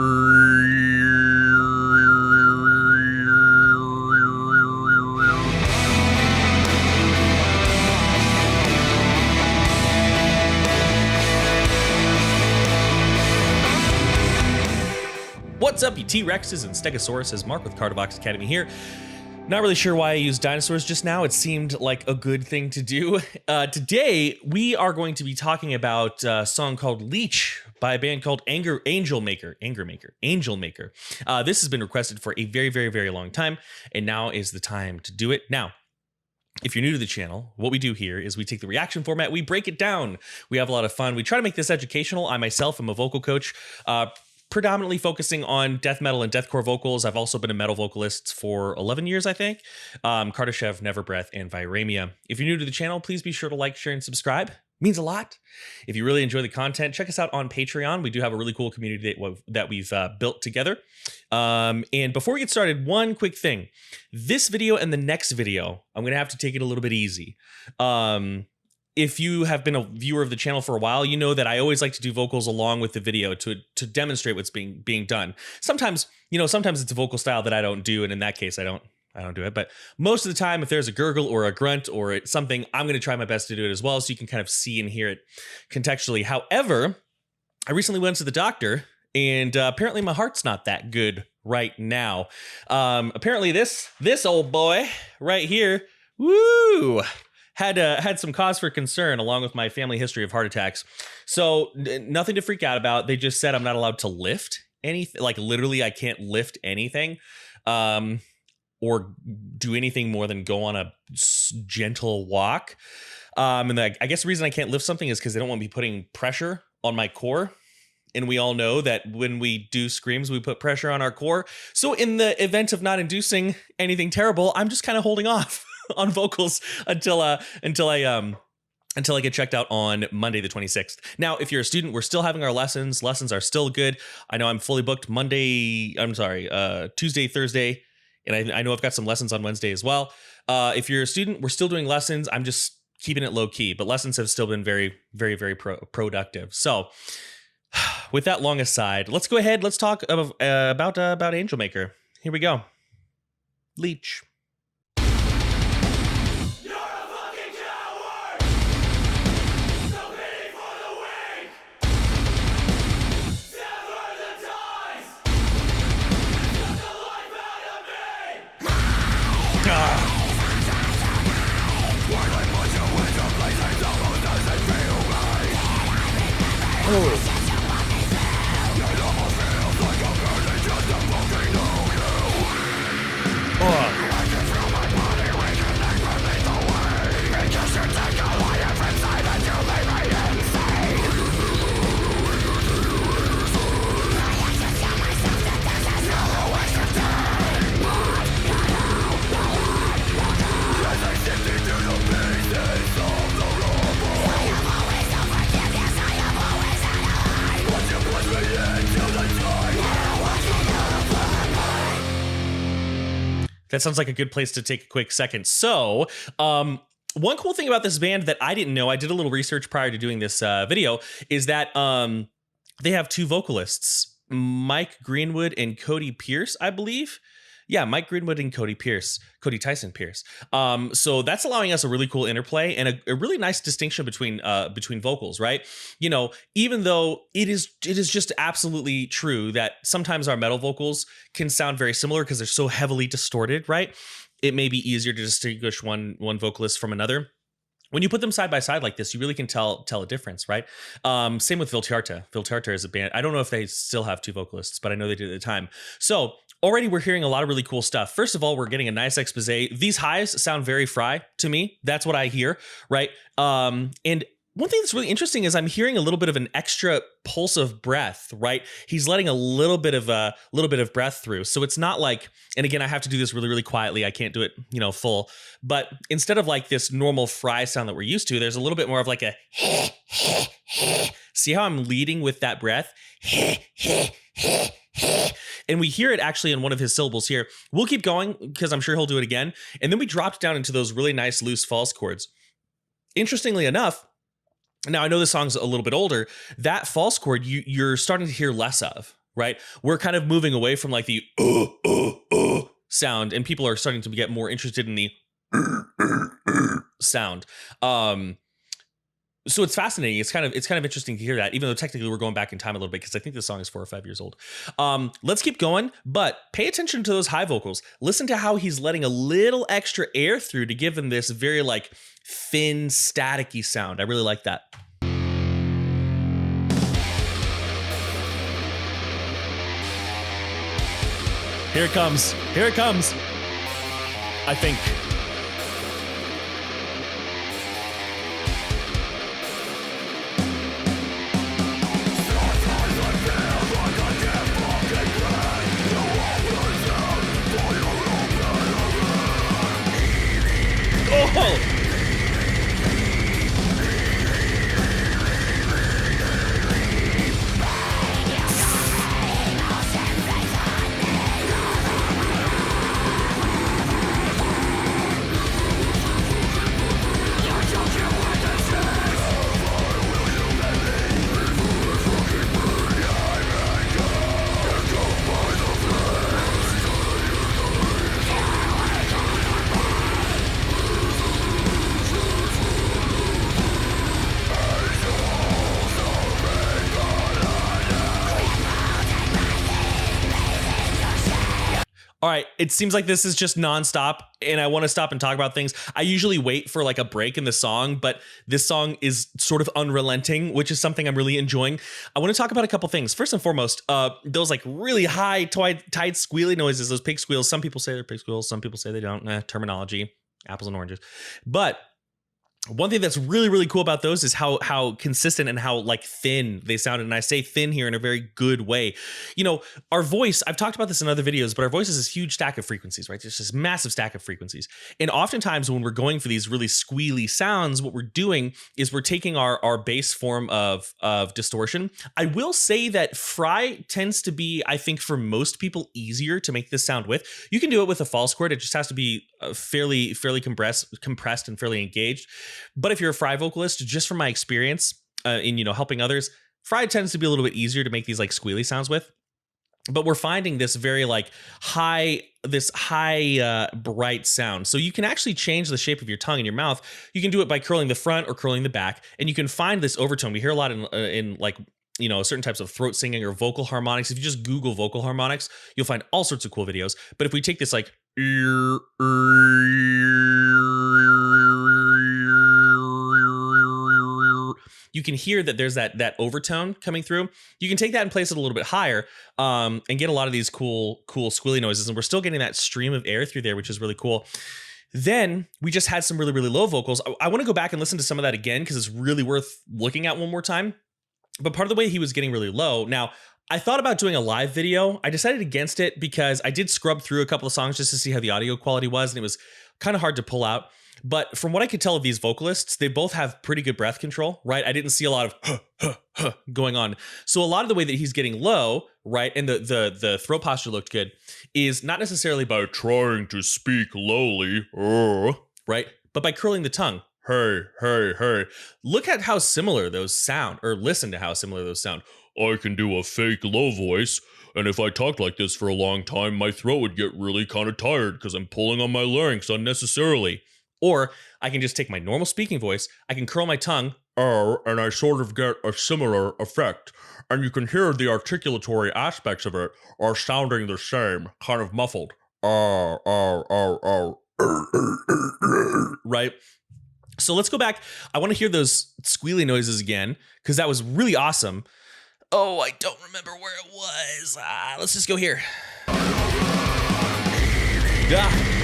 What's up, you T-Rexes and Stegosauruses? Mark with Kardavox Academy here. Not really sure why I used dinosaurs just now. It seemed like a good thing to do. Today, we are going to be talking about a song called Leech by a band called AngelMaker. This has been requested for a very long time, and now is the time to do it. Now, if you're new to the channel, what we do here is we take the reaction format, we break it down. We have a lot of fun. We try to make this educational. I myself am a vocal coach, predominantly focusing on death metal and deathcore vocals. I've also been a metal vocalist for 11 years, I think. Kardashev, Neverbreath, and Viremia. If you're new to the channel, please be sure to like, share, and subscribe. It means a lot. If you really enjoy the content, check us out on Patreon. We do have a really cool community that we've built together. And before we get started, one quick thing. This video and the next video, I'm going to have to take it a little bit easy. If you have been a viewer of the channel for a while, you know that I always like to do vocals along with the video to demonstrate what's being done. Sometimes it's a vocal style that I don't do, and in that case, I don't do it. But most of the time, if there's a gurgle or a grunt or something, I'm going to try my best to do it as well, so you can kind of see and hear it contextually. However, I recently went to the doctor, and apparently my heart's not that good right now. Apparently this old boy right here, woo, had some cause for concern along with my family history of heart attacks. So nothing to freak out about. They just said I'm not allowed to lift anything. Like literally I can't lift anything or do anything more than go on a gentle walk. And I guess the reason I can't lift something is because they don't want me putting pressure on my core. And we all know that when we do screams, we put pressure on our core. So in the event of not inducing anything terrible, I'm just kind of holding off on vocals until I get checked out on Monday the 26th. Now, if you're a student, we're still having our lessons. Lessons are still good. I know I'm fully booked Tuesday, Thursday, and I know I've got some lessons on Wednesday as well. If you're a student, we're still doing lessons. I'm just keeping it low key, but lessons have still been very productive. So with that long aside, let's go ahead. Let's talk about AngelMaker. Here we go. Leech. That sounds like a good place to take a quick second. So, one cool thing about this band that I didn't know, I did a little research prior to doing this video, is that they have two vocalists, Mike Greenwood and Cody Pierce, I believe. Yeah, Mike Greenwood and Cody Tyson Pierce. So that's allowing us a really cool interplay and a really nice distinction between vocals, right? You know, even though it is just absolutely true that sometimes our metal vocals can sound very similar because they're so heavily distorted, right? It may be easier to distinguish one vocalist from another. When you put them side by side like this, you really can tell a difference, right? Same with Viltarta. Viltarta is a band. I don't know if they still have two vocalists, but I know they did at the time. So already we're hearing a lot of really cool stuff. First of all, we're getting a nice expose. These highs sound very Fry to me. That's what I hear, right? And one thing that's really interesting is I'm hearing a little bit of an extra pulse of breath, right? He's letting a little bit of breath through. So it's not like, and again, I have to do this really quietly. I can't do it, full. But instead of like this normal Fry sound that we're used to, there's a little bit more of like a see how I'm leading with that breath? And we hear it actually in one of his syllables here. We'll keep going because I'm sure he'll do it again. And then we dropped down into those really nice loose false chords. Interestingly enough, now I know this song's a little bit older, that false chord you're starting to hear less of, right? We're kind of moving away from like the sound, and people are starting to get more interested in the sound. So it's fascinating. It's kind of interesting to hear that, even though technically we're going back in time a little bit, because I think the song is 4 or 5 years old. Let's keep going, but pay attention to those high vocals. Listen to how he's letting a little extra air through to give them this very like thin, staticky sound. I really like that. Here it comes. Here it comes. I think. Oh! All right, it seems like this is just nonstop, and I want to stop and talk about things. I usually wait for like a break in the song, but this song is sort of unrelenting, which is something I'm really enjoying. I want to talk about a couple things. First and foremost, those like really high, tight, squealy noises, those pig squeals. Some people say they're pig squeals, some people say they don't. Terminology, apples and oranges. But one thing that's really, really cool about those is how consistent and how like thin they sound. And I say thin here in a very good way. You know, our voice, I've talked about this in other videos, but our voice is this huge stack of frequencies, right? There's this massive stack of frequencies. And oftentimes when we're going for these really squealy sounds, what we're doing is we're taking our base form of distortion. I will say that fry tends to be, I think for most people, easier to make this sound with. You can do it with a false chord. It just has to be fairly compressed and fairly engaged. But if you're a fry vocalist, just from my experience in, you know, helping others, fry tends to be a little bit easier to make these like squealy sounds with. But we're finding this very like high, bright sound. So you can actually change the shape of your tongue in your mouth. You can do it by curling the front or curling the back, and you can find this overtone. We hear a lot in like, you know, certain types of throat singing or vocal harmonics. If you just Google vocal harmonics, you'll find all sorts of cool videos. But if we take this like you can hear that there's that overtone coming through. You can take that and place it a little bit higher and get a lot of these cool squealy noises. And we're still getting that stream of air through there, which is really cool. Then we just had some really, really low vocals. I want to go back and listen to some of that again because it's really worth looking at one more time. But part of the way he was getting really low. Now, I thought about doing a live video. I decided against it because I did scrub through a couple of songs just to see how the audio quality was, and it was kind of hard to pull out. But from what I could tell of these vocalists, they both have pretty good breath control, right? I didn't see a lot of going on. So a lot of the way that he's getting low, right, and the throat posture looked good, is not necessarily by trying to speak lowly, right, but by curling the tongue. Hey, hey, hey. Look at how similar those sound, or listen to how similar those sound. I can do a fake low voice, and if I talked like this for a long time, my throat would get really kind of tired because I'm pulling on my larynx unnecessarily. Or I can just take my normal speaking voice, I can curl my tongue, and I sort of get a similar effect. And you can hear the articulatory aspects of it are sounding the same, kind of muffled. Right? So let's go back. I want to hear those squealy noises again, because that was really awesome. Oh, I don't remember where it was. Let's just go here. Yeah.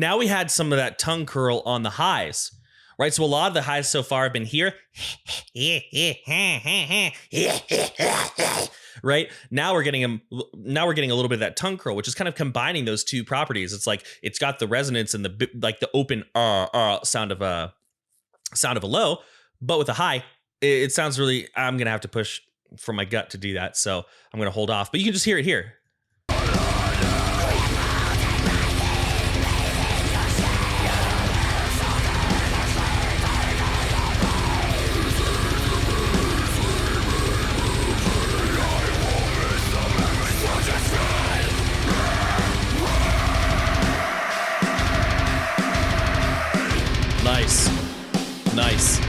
Now we had some of that tongue curl on the highs, right? So a lot of the highs so far have been here. Right? Now we're getting a little bit of that tongue curl, which is kind of combining those two properties. It's like it's got the resonance and the open sound of a low, but with a high, it sounds really, I'm going to have to push from my gut to do that. So I'm going to hold off, but you can just hear it here. Nice. Nice.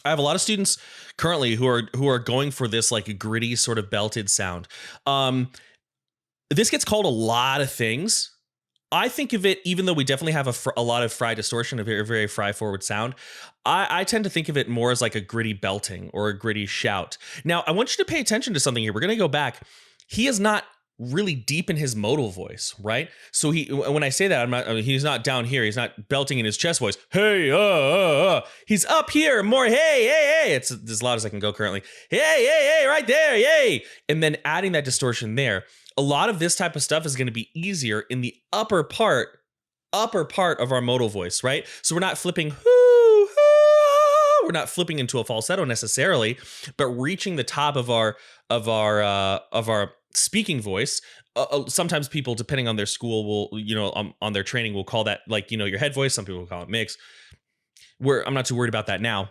I have a lot of students currently who are going for this like gritty sort of belted sound. This gets called a lot of things. I think of it, even though we definitely have a lot of fry distortion, a very, very fry forward sound, I tend to think of it more as like a gritty belting or a gritty shout. Now, I want you to pay attention to something here. We're going to go back. He is not really deep in his modal voice, right? So when I say that, he's not down here. He's not belting in his chest voice. Hey, he's up here more. Hey. It's as loud as I can go currently. Hey, right there. Yay. And then adding that distortion there. A lot of this type of stuff is going to be easier in the upper part of our modal voice, right? So we're not flipping, we're not flipping into a falsetto necessarily, but reaching the top of our speaking voice. Sometimes people, depending on their school, will, on their training, will call that like, your head voice. Some people will call it mix. I'm not too worried about that now,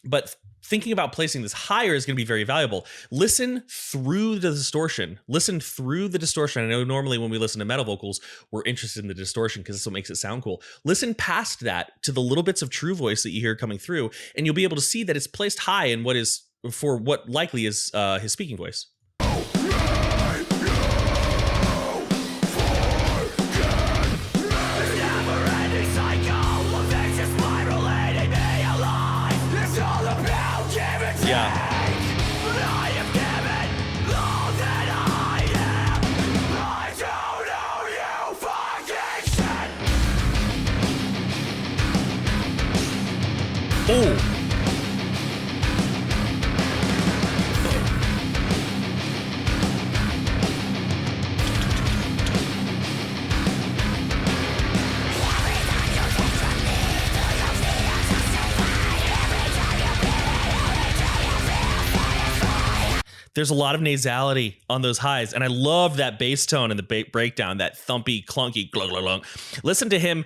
but thinking about placing this higher is going to be very valuable. Listen through the distortion. I know normally when we listen to metal vocals, we're interested in the distortion because that's what makes it sound cool. Listen past that to the little bits of true voice that you hear coming through, and you'll be able to see that it's placed high in what likely is his speaking voice. Yeah. Oh. There's a lot of nasality on those highs, and I love that bass tone and the breakdown, that thumpy, clunky, glug, glug, glug. Listen to him.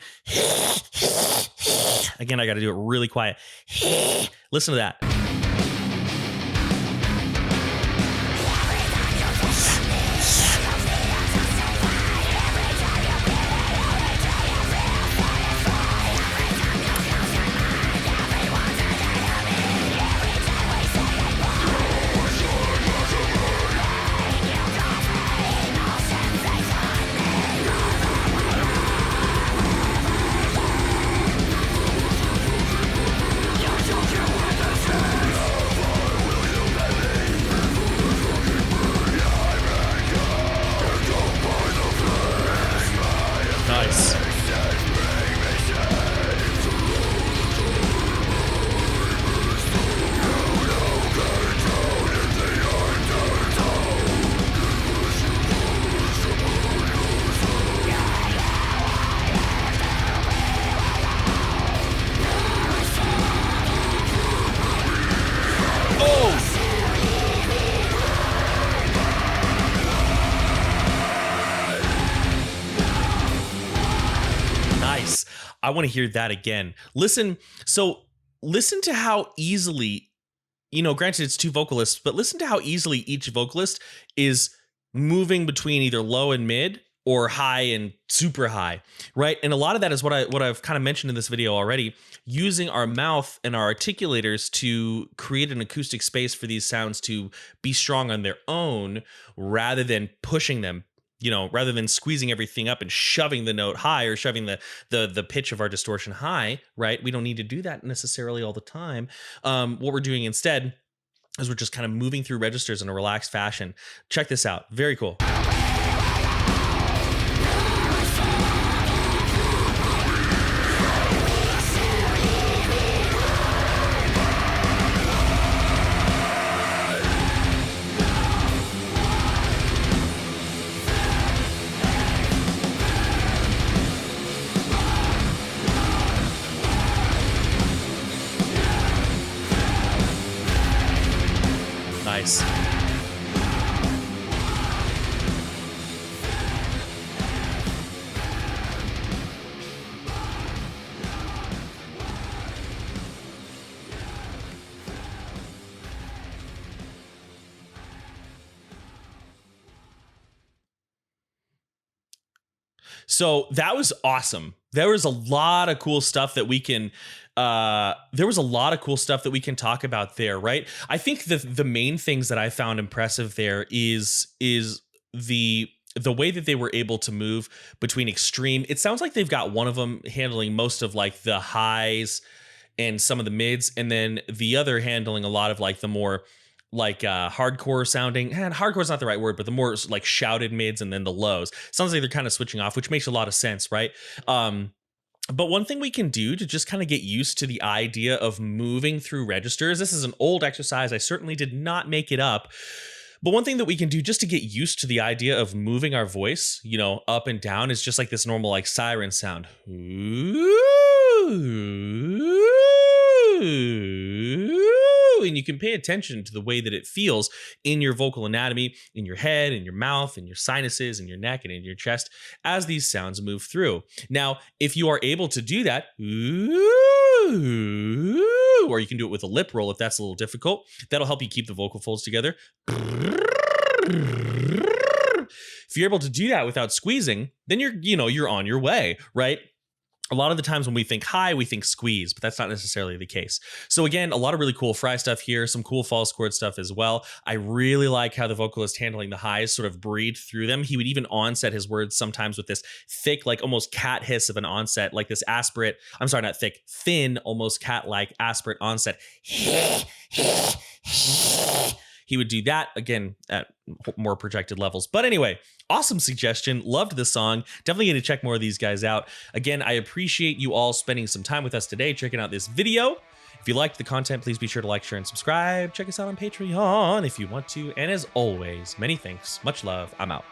Again, I got to do it really quiet. Listen to that. Nice. I want to hear that again. Listen to how easily, granted it's two vocalists, but listen to how easily each vocalist is moving between either low and mid or high and super high, right? And a lot of that is what I've kind of mentioned in this video already, using our mouth and our articulators to create an acoustic space for these sounds to be strong on their own rather than pushing them. you know, rather than squeezing everything up and shoving the note high or shoving the pitch of our distortion high, right? We don't need to do that necessarily all the time. What we're doing instead is we're just kind of moving through registers in a relaxed fashion. Check this out. Very cool. Nice. So that was awesome. There was a lot of cool stuff that we can talk about there, right? I think the main things that I found impressive there is the way that they were able to move between extreme. It sounds like they've got one of them handling most of like the highs and some of the mids, and then the other handling a lot of like the more like hardcore sounding, and hardcore is not the right word, but the more like shouted mids and then the lows. Sounds like they're kind of switching off, which makes a lot of sense, right? But one thing we can do to just kind of get used to the idea of moving through registers, this is an old exercise, I certainly did not make it up, but one thing that we can do just to get used to the idea of moving our voice, you know, up and down is just like this normal like siren sound. And you can pay attention to the way that it feels in your vocal anatomy, in your head, in your mouth, in your sinuses, in your neck, and in your chest as these sounds move through. Now, if you are able to do that, or you can do it with a lip roll if that's a little difficult, that'll help you keep the vocal folds together. If you're able to do that without squeezing, then you're on your way, right? A lot of the times when we think high, we think squeeze, but that's not necessarily the case. So again, a lot of really cool fry stuff here, some cool false chord stuff as well. I really like how the vocalist handling the highs sort of breathe through them. He would even onset his words sometimes with this thick, like almost cat hiss of an onset, like this aspirate, I'm sorry, not thick, thin, almost cat-like aspirate onset. He would do that again at more projected levels. But anyway, awesome suggestion. Loved the song. Definitely going to check more of these guys out. Again, I appreciate you all spending some time with us today, checking out this video. If you liked the content, please be sure to like, share, and subscribe. Check us out on Patreon if you want to. And as always, many thanks, much love. I'm out.